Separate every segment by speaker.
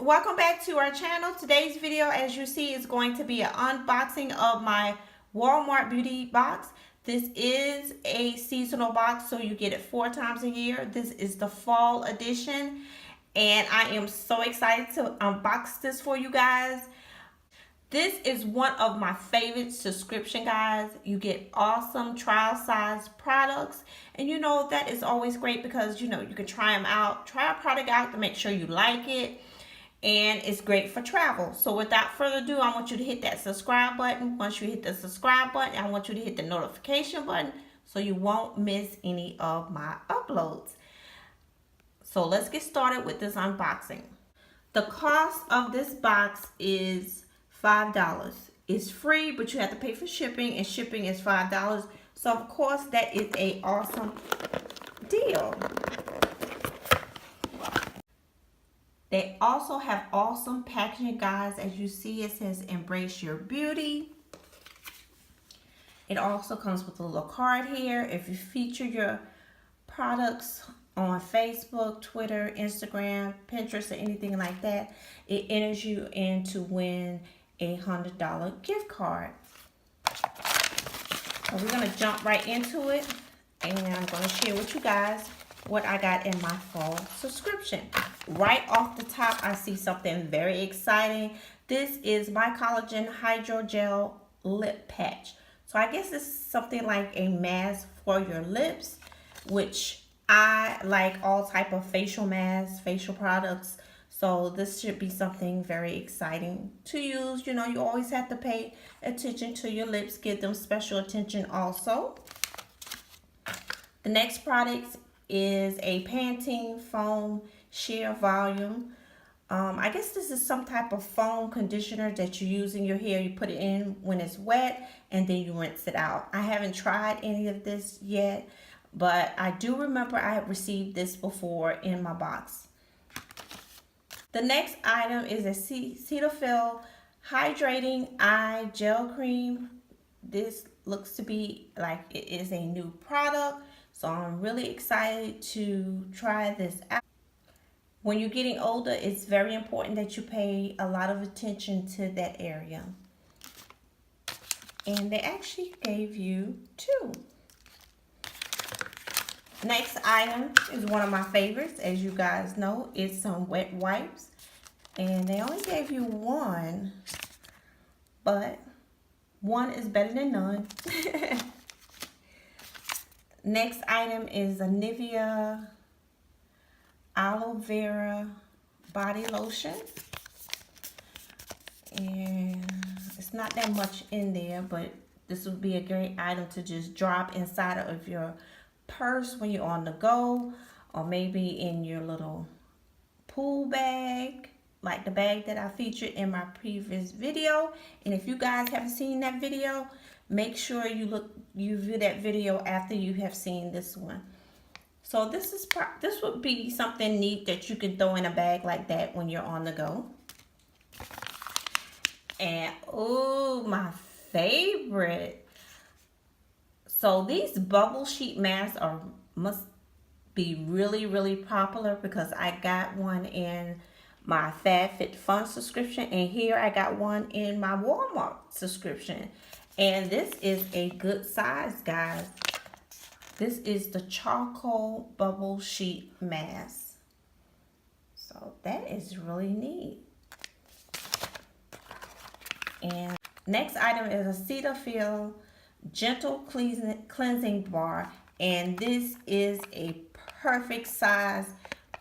Speaker 1: welcome back to our channel. Today's video, as you see, is going to be an unboxing of my Walmart beauty box. This is a seasonal box, so you get it 4 times a year. This is the fall edition, and I am so excited to unbox this for you guys. This is one of my favorite subscription, guys. You get awesome trial size products, and you know that is always great because you can try them out, try a product out to make sure you like it, and it's great for travel. So without further ado, I want you to hit that subscribe button. Once you hit the subscribe button, I want you to hit the notification button so you won't miss any of my uploads. So let's get started with this unboxing. The cost of this box is $5. It's free, but you have to pay for shipping, and shipping is $5. So of course that is a awesome deal. They also have awesome packaging, guys. As you see, it says embrace your beauty. It also comes with a little card here. If you feature your products on Facebook, Twitter, Instagram, Pinterest, or anything like that, it enters you in to win a $100 gift card. So we're going to jump right into it, and I'm going to share with you guys what I got in my fall subscription. Right off the top, I see something very exciting. This is my Collagen Hydrogel Lip Patch. So I guess it's something like a mask for your lips, which I like all type of facial masks, facial products. So this should be something very exciting to use. You know, you always have to pay attention to your lips, give them special attention also. The next product is a Pantene Foam Sheer Volume. I guess this is some type of foam conditioner that you use in your hair. You put it in when it's wet and then you rinse it out. I haven't tried any of this yet, but I do remember I have received this before in my box. The next item is a Cetaphil Hydrating Eye Gel Cream. This looks to be like it is a new product, so I'm really excited to try this out. When you're getting older, it's very important that you pay a lot of attention to that area. And they actually gave you 2. Next item is one of my favorites, as you guys know. It's some wet wipes, and they only gave you 1, but 1 is better than none. Next item is a Nivea Aloe Vera Body Lotion, and it's not that much in there, but this would be a great item to just drop inside of your purse when you're on the go, or maybe in your little pool bag, like the bag that I featured in my previous video. And if you guys haven't seen that video, make sure you view that video after you have seen this one. So this would be something neat that you can throw in a bag like that when you're on the go. And oh, my favorite. So these bubble sheet masks must be really, really popular, because I got one in my FabFitFun subscription, and here I got one in my Walmart subscription. And this is a good size, guys. This is the charcoal bubble sheet mask. So that is really neat. And next item is a Cetaphil Gentle Cleansing Bar, and this is a perfect size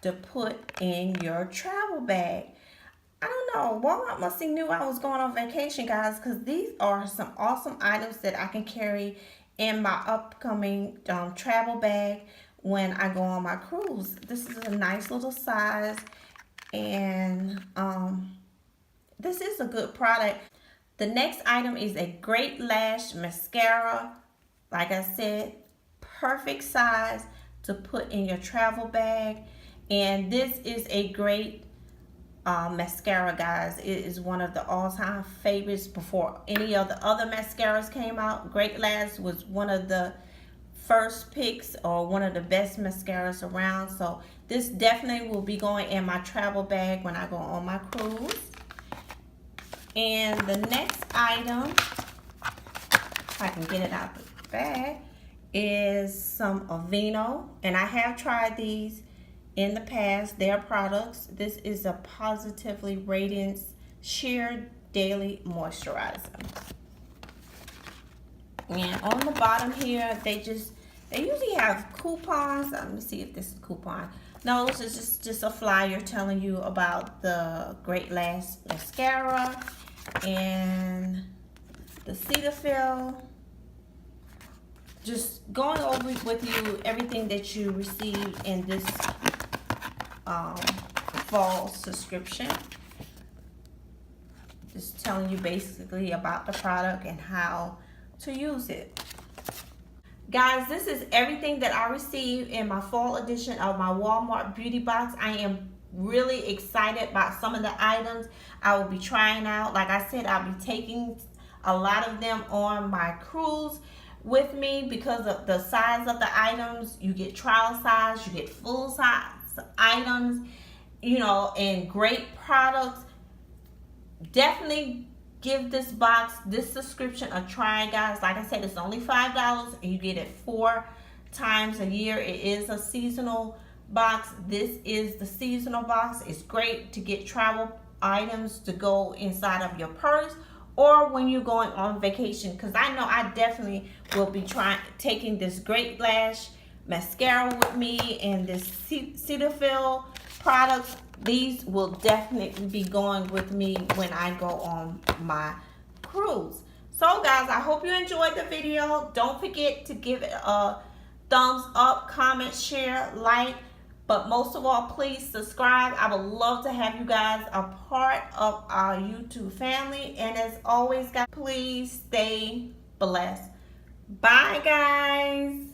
Speaker 1: to put in your travel bag. I don't know, Walmart must have knew I was going on vacation, guys, because these are some awesome items that I can carry in my upcoming travel bag when I go on my cruise. This is a nice little size, and this is a good product. The next item is a Great Lash Mascara. Like I said, perfect size to put in your travel bag. And this is a great mascara, guys. It is one of the all-time favorites before any of the other mascaras came out. Great Lash was one of the first picks or one of the best mascaras around. So this definitely will be going in my travel bag when I go on my cruise. And the next item, if I can get it out the bag, is some Aveeno. And I have tried these in the past, their products. This is a Positively Radiance Sheer Daily Moisturizer. And on the bottom here, they usually have coupons. Let me see if this is a coupon. No, this is just a flyer telling you about the Great Lash Mascara and the Cetaphil. Just going over with you everything that you received in this fall subscription. Just telling you basically about the product and how to use it. Guys, this is everything that I received in my fall edition of my Walmart beauty box. I am really excited about some of the items I will be trying out. Like I said, I'll be taking a lot of them on my cruise with me because of the size of the items. You get trial size, you get full size items, you know, and great products. Definitely give this box, this subscription a try, guys. Like I said, it's only $5 and you get it 4 times a year. It is a seasonal box. This is the seasonal box. It's great to get travel items to go inside of your purse or when you're going on vacation, because I know I definitely will be taking this Great Lash mascara with me and this Cetaphil products. These will definitely be going with me when I go on my cruise. So guys, I hope you enjoyed the video. Don't forget to give it a thumbs up, comment, share, like, but most of all, please subscribe. I would love to have you guys a part of our YouTube family. And as always, guys, please stay blessed. Bye, guys.